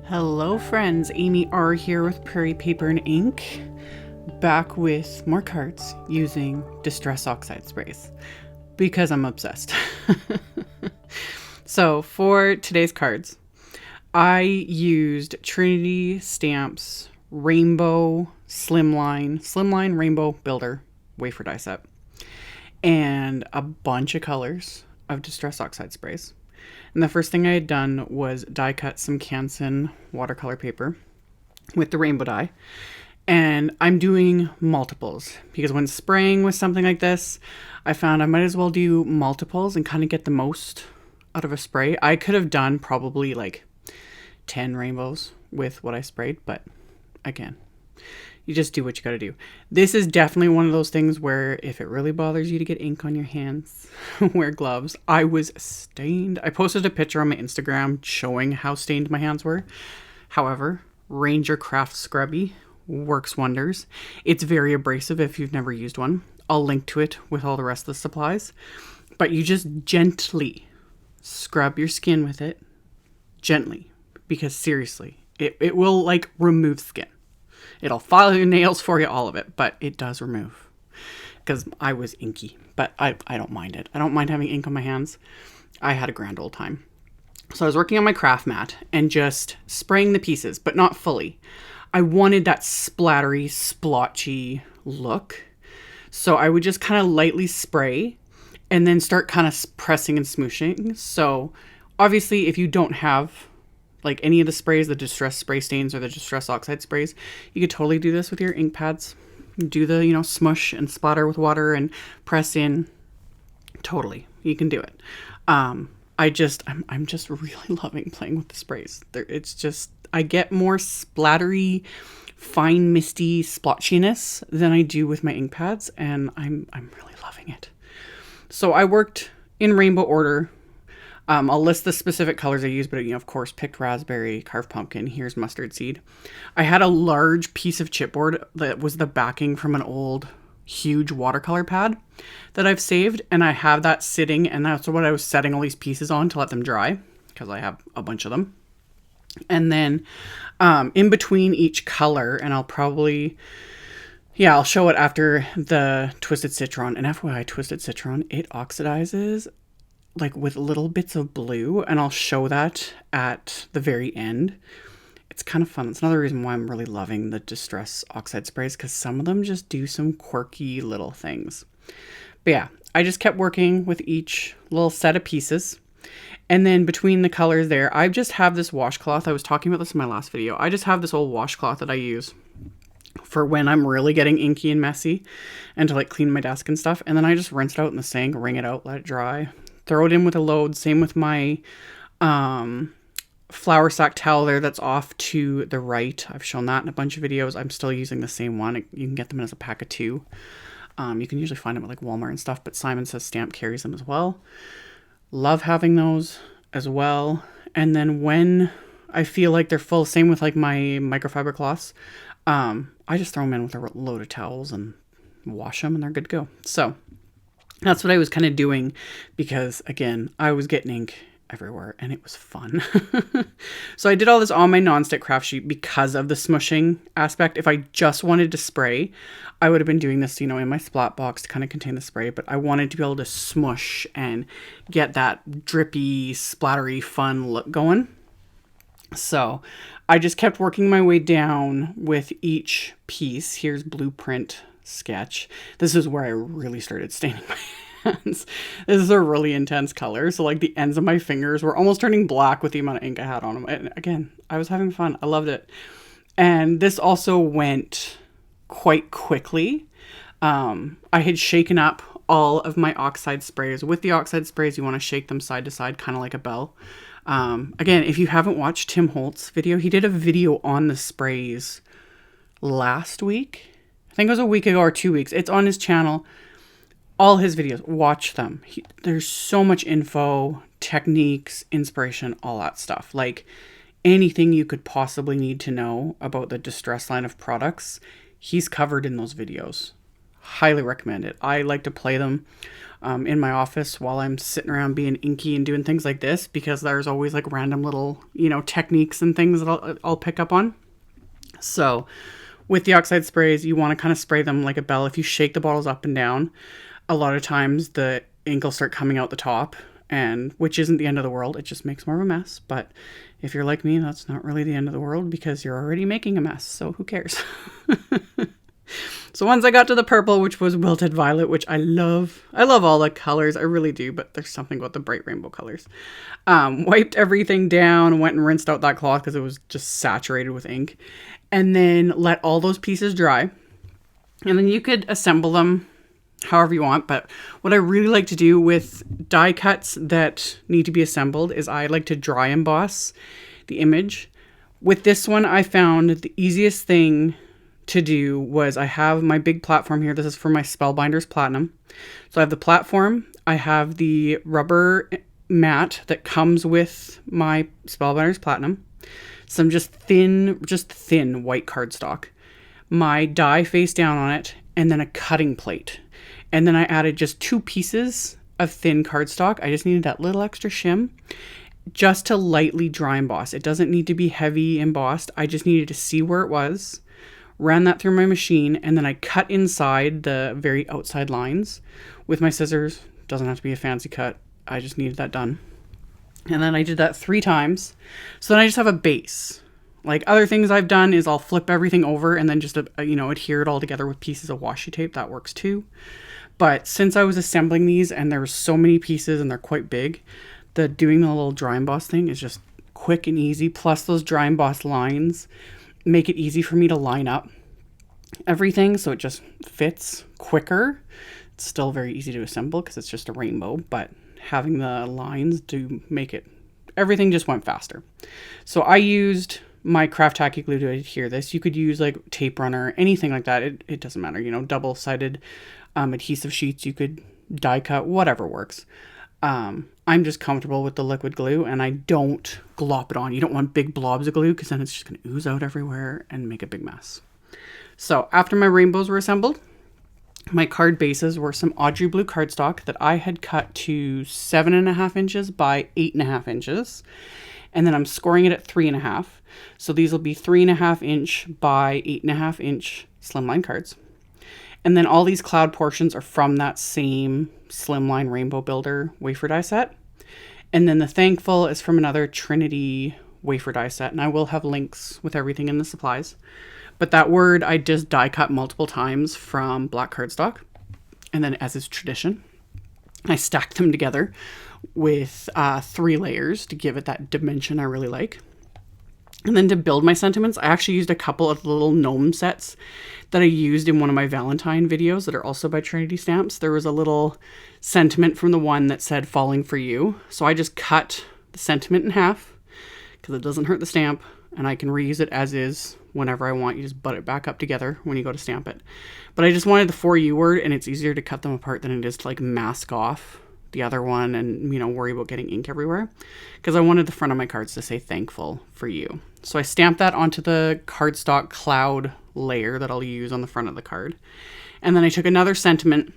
Hello friends, AmyR here with Prairie Paper and Ink, back with more cards using Distress Oxide sprays, because I'm obsessed. So for today's cards, I used Trinity Stamps Rainbow Slimline Rainbow Builder wafer die set, and a bunch of colors of Distress Oxide sprays. And the first thing I had done was die cut some Canson watercolor paper with the rainbow dye. And I'm doing multiples because when spraying with something like this, I found I might as well do multiples and kind of get the most out of a spray. I could have done probably like 10 rainbows with what I sprayed, but again, you just do what you got to do. This is definitely one of those things where if it really bothers you to get ink on your hands, wear gloves. I was stained. I posted a picture on my Instagram showing how stained my hands were. However, Ranger Craft Scrubby works wonders. It's very abrasive if you've never used one. I'll link to it with all the rest of the supplies. But you just gently scrub your skin with it. Gently. Because seriously, it will like remove skin. It'll file your nails for you, all of it, but it does remove. Because I was inky, but I don't mind it. I don't mind having ink on my hands. I had a grand old time. So I was working on my craft mat and just spraying the pieces, but not fully. I wanted that splattery, splotchy look. So I would just kind of lightly spray and then start kind of pressing and smooshing. So obviously if you don't have like any of the sprays, the Distress Spray Stains or the Distress Oxide sprays, you could totally do this with your ink pads. Do the, smush and splatter with water and press in. Totally. You can do it. I'm just really loving playing with the sprays. It's just, I get more splattery, fine, misty splotchiness than I do with my ink pads, and I'm really loving it. So I worked in rainbow order. I'll list the specific colors I use, but of course, picked raspberry, carved pumpkin, here's mustard seed. I had a large piece of chipboard that was the backing from an old, huge watercolor pad that I've saved, and I have that sitting, and that's what I was setting all these pieces on to let them dry, because I have a bunch of them. And then in between each color, and I'll show it after the Twisted Citron. And FYI, Twisted Citron, it oxidizes like with little bits of blue, and I'll show that at the very end. It's kind of fun. It's another reason why I'm really loving the Distress Oxide sprays, because some of them just do some quirky little things. But yeah, I just kept working with each little set of pieces. And then between the colors there, I just have this washcloth. I was talking about this in my last video. I just have this old washcloth that I use for when I'm really getting inky and messy and to like clean my desk and stuff. And then I just rinse it out in the sink, wring it out, let it dry. Throw it in with a load. Same with my flour sack towel there that's off to the right. I've shown that in a bunch of videos. I'm still using the same one. You can get them as a pack of 2. You can usually find them at like Walmart and stuff, but Simon Says Stamp carries them as well. Love having those as well. And then when I feel like they're full, same with like my microfiber cloths, I just throw them in with a load of towels and wash them and they're good to go. So that's what I was kind of doing because, again, I was getting ink everywhere and it was fun. So I did all this on my nonstick craft sheet because of the smushing aspect. If I just wanted to spray, I would have been doing this, in my splat box to kind of contain the spray. But I wanted to be able to smush and get that drippy, splattery, fun look going. So I just kept working my way down with each piece. Here's Blueprint Sketch. This is where I really started staining my hands. This is a really intense color. So like the ends of my fingers were almost turning black with the amount of ink I had on them. And again, I was having fun. I loved it. And this also went quite quickly. I had shaken up all of my Oxide sprays. With the Oxide sprays, you want to shake them side to side, kind of like a bell. Again, if you haven't watched Tim Holtz' video, he did a video on the sprays last week. I think it was a week ago or 2 weeks. It's on his channel. All his videos, watch them. There's so much info, techniques, inspiration, all that stuff. Like anything you could possibly need to know about the Distress line of products, he's covered in those videos. Highly recommend it. I like to play them in my office while I'm sitting around being inky and doing things like this, because there's always like random little, techniques and things that I'll pick up on. So with the Oxide sprays, you want to kind of spray them like a bell. If you shake the bottles up and down, a lot of times the ink will start coming out the top, and which isn't the end of the world. It just makes more of a mess. But if you're like me, that's not really the end of the world, because you're already making a mess. So who cares? So once I got to the purple, which was Wilted Violet, which I love. I love all the colors. I really do. But there's something about the bright rainbow colors. Wiped everything down, went and rinsed out that cloth because it was just saturated with ink. And then let all those pieces dry. And then you could assemble them however you want. But what I really like to do with die cuts that need to be assembled is I like to dry emboss the image. With this one, I found the easiest thing to do was, I have my big platform here. This is for my Spellbinders Platinum. So I have the platform. I have the rubber mat that comes with my Spellbinders Platinum. Some just thin white cardstock. My die face down on it, and then a cutting plate. And then I added just 2 pieces of thin cardstock. I just needed that little extra shim just to lightly dry emboss. It doesn't need to be heavy embossed. I just needed to see where it was. Ran that through my machine, and then I cut inside the very outside lines with my scissors. Doesn't have to be a fancy cut. I just needed that done. And then I did that 3 times. So then I just have a base. Like other things I've done is I'll flip everything over and then just, adhere it all together with pieces of washi tape. That works too. But since I was assembling these and there were so many pieces and they're quite big, doing the little dry emboss thing is just quick and easy. Plus those dry emboss lines make it easy for me to line up everything, so it just fits quicker. It's still very easy to assemble because it's just a rainbow, but having the lines do make it, everything just went faster. So I used my craft tacky glue to adhere this. You could use like tape runner, anything like that. It doesn't matter, double-sided adhesive sheets. You could die cut, whatever works. I'm just comfortable with the liquid glue, and I don't glop it on. You don't want big blobs of glue because then it's just going to ooze out everywhere and make a big mess. So after my rainbows were assembled, my card bases were some Audrey blue cardstock that I had cut to 7.5 inches by 8.5 inches. And then I'm scoring it at 3.5. So these will be 3.5 inch by 8.5 inch slimline cards. And then all these cloud portions are from that same Slimline Rainbow Builder wafer die set. And then the Thankful is from another Trinity wafer die set. And I will have links with everything in the supplies. But that word I just die cut multiple times from black cardstock. And then, as is tradition, I stacked them together with 3 layers to give it that dimension I really like. And then to build my sentiments, I actually used a couple of little gnome sets that I used in one of my Valentine videos that are also by Trinity Stamps. There was a little sentiment from the one that said "Falling for You." So I just cut the sentiment in half because it doesn't hurt the stamp, and I can reuse it as is whenever I want. You just butt it back up together when you go to stamp it. But I just wanted the "For You" word, and it's easier to cut them apart than it is to like mask off the other one and, worry about getting ink everywhere. Because I wanted the front of my cards to say "Thankful for You." So I stamped that onto the cardstock cloud layer that I'll use on the front of the card. And then I took another sentiment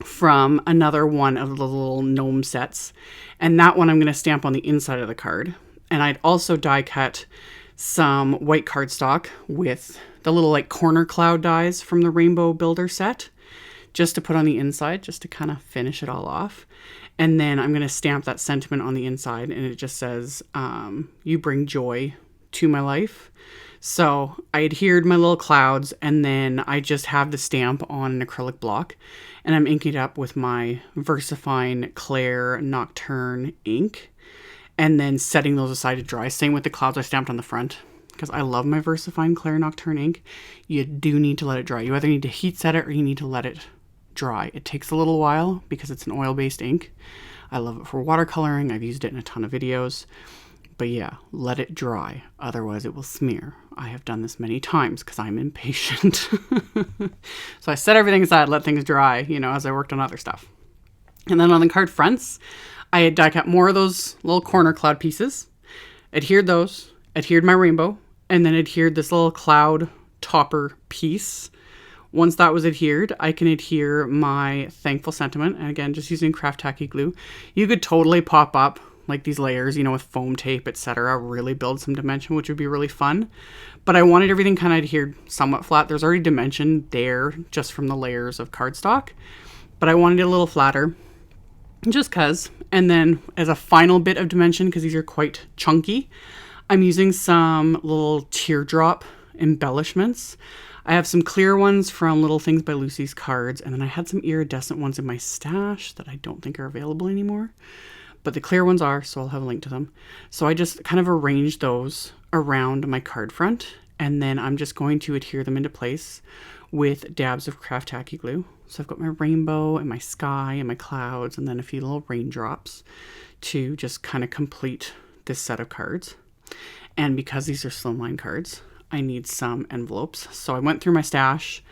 from another one of the little gnome sets. And that one I'm going to stamp on the inside of the card. And I'd also die cut some white cardstock with the little like corner cloud dies from the Rainbow Builder set, just to put on the inside, just to kind of finish it all off. And then I'm going to stamp that sentiment on the inside, and it just says, "You bring joy to my life." So I adhered my little clouds, and then I just have the stamp on an acrylic block, and I'm inking it up with my VersaFine Claire Nocturne ink, and then setting those aside to dry. Same with the clouds I stamped on the front, because I love my VersaFine Claire Nocturne ink. You do need to let it dry. You either need to heat set it or you need to let it dry. It takes a little while because it's an oil-based ink. I love it for watercoloring. I've used it in a ton of videos. But yeah, let it dry. Otherwise it will smear. I have done this many times because I'm impatient. So I set everything aside, let things dry, as I worked on other stuff. And then on the card fronts, I had die cut more of those little corner cloud pieces, adhered my rainbow, and then adhered this little cloud topper piece Once that was adhered, I can adhere my Thankful Sentiment, and again, just using craft tacky glue. You could totally pop up like these layers, you know, with foam tape, etc., really build some dimension, which would be really fun. But I wanted everything kind of adhered somewhat flat. There's already dimension there just from the layers of cardstock, but I wanted it a little flatter just cause. And then as a final bit of dimension, because these are quite chunky, I'm using some little teardrop embellishments. I have some clear ones from Little Things by Lucy's Cards, and then I had some iridescent ones in my stash that I don't think are available anymore. But the clear ones are, so I'll have a link to them. So I just kind of arranged those around my card front, and then I'm just going to adhere them into place with dabs of craft tacky glue. So I've got my rainbow and my sky and my clouds, and then a few little raindrops to just kind of complete this set of cards. And because these are slimline cards, I need some envelopes. So I went through my stash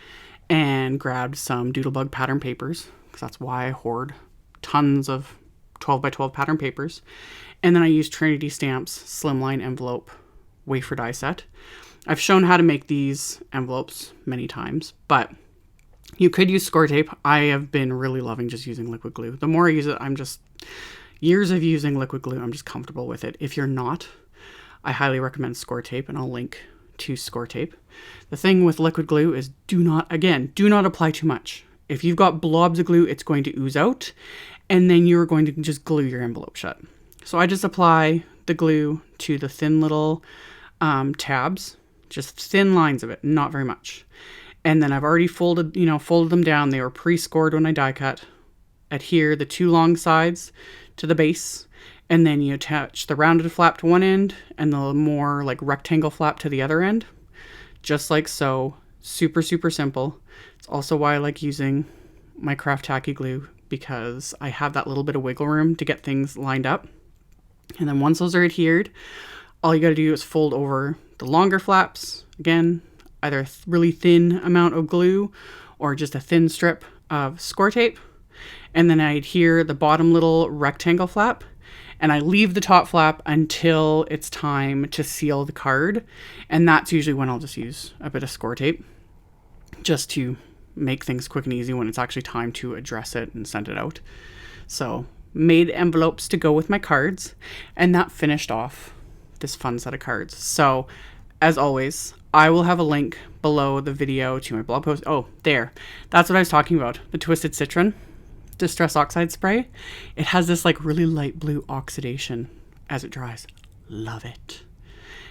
and grabbed some Doodlebug pattern papers, because that's why I hoard tons of 12 by 12 pattern papers. And then I used Trinity Stamps Slimline envelope wafer die set. I've shown how to make these envelopes many times, but you could use score tape. I have been really loving just using liquid glue. The more I use it, years of using liquid glue, I'm just comfortable with it. If you're not, I highly recommend score tape, and I'll link to score tape. The thing with liquid glue is do not apply too much. If you've got blobs of glue, it's going to ooze out, and then you're going to just glue your envelope shut. So I just apply the glue to the thin little tabs, just thin lines of it, not very much. And then I've already folded them down. They were pre-scored when I die cut. Adhere the two long sides to the base, and then you attach the rounded flap to one end and the more like rectangle flap to the other end, just like so. Super, super simple. It's also why I like using my craft tacky glue, because I have that little bit of wiggle room to get things lined up. And then once those are adhered, all you got to do is fold over the longer flaps. Again, either a really thin amount of glue or just a thin strip of score tape. And then I adhere the bottom little rectangle flap, and I leave the top flap until it's time to seal the card. And that's usually when I'll just use a bit of score tape just to make things quick and easy when it's actually time to address it and send it out. So made envelopes to go with my cards, and that finished off this fun set of cards. So as always, I will have a link below the video to my blog post. Oh, there. That's what I was talking about. The Twisted Citron Distress Oxide spray. It has this like really light blue oxidation as it dries. Love it.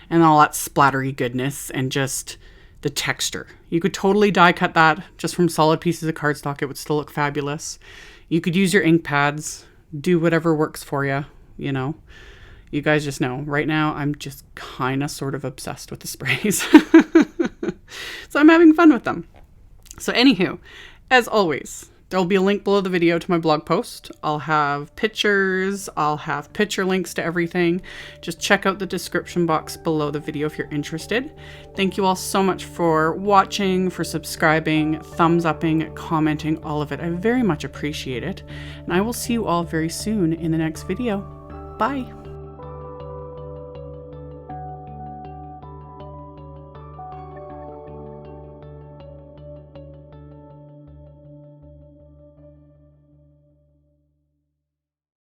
And all that splattery goodness and just the texture. You could totally die cut that just from solid pieces of cardstock. It would still look fabulous. You could use your ink pads. Do whatever works for you, you know. You guys just know. Right now, I'm just kind of sort of obsessed with the sprays. So I'm having fun with them. So anywho, as always, there'll be a link below the video to my blog post. I'll have pictures. I'll have picture links to everything. Just check out the description box below the video if you're interested. Thank you all so much for watching, for subscribing, thumbs upping, commenting, all of it. I very much appreciate it. And I will see you all very soon in the next video. Bye.